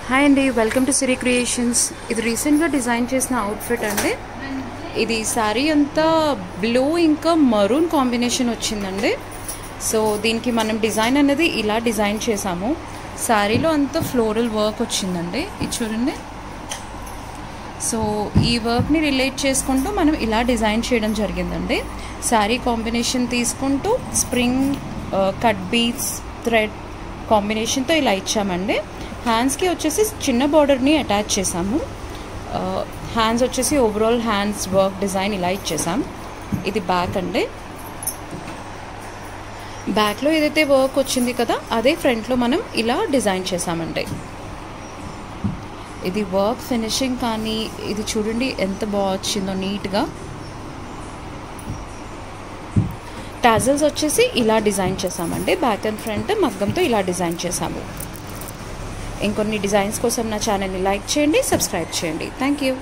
Hi అండి, welcome to Siri creations. ఇది రీసెంట్గా డిజైన్ చేసిన అవుట్ఫిట్ అండి. ఇది శారీ అంతా బ్లూ ఇంకా మరూన్ కాంబినేషన్ వచ్చిందండి. సో దీనికి మనం డిజైన్ అనేది ఇలా డిజైన్ చేసాము. శారీలో అంతా ఫ్లోరల్ వర్క్ వచ్చిందండి, ఇది చూడండి. సో ఈ వర్క్ని రిలేట్ చేసుకుంటూ మనం ఇలా డిజైన్ చేయడం జరిగిందండి. శారీ కాంబినేషన్ తీసుకుంటూ స్ప్రింగ్ కట్ బీడ్స్ థ్రెడ్ కాంబినేషన్తో ఇలా ఇచ్చామండి. హ్యాండ్స్కి వచ్చేసి చిన్న బార్డర్ని అటాచ్ చేసాము. హ్యాండ్స్ వచ్చేసి ఓవరాల్ హ్యాండ్స్ వర్క్ డిజైన్ ఇలా ఇచ్చేసాం. ఇది బ్యాక్ అండి. బ్యాక్లో ఏదైతే వర్క్ వచ్చింది కదా, అదే ఫ్రంట్లో మనం ఇలా డిజైన్ చేసామండి. ఇది వర్క్ ఫినిషింగ్ కానీ ఇది చూడండి ఎంత బాగా వచ్చిందో నీట్గా. టాజల్స్ వచ్చేసి ఇలా డిజైన్ చేసామండి. బ్యాక్ అండ్ ఫ్రంట్ మగ్గంతో ఇలా డిజైన్ చేసాము. ఇంకొన్ని డిజైన్స్ కోసం నా ఛానల్ని లైక్ చేయండి, సబ్స్క్రైబ్ చేయండి. Thank you.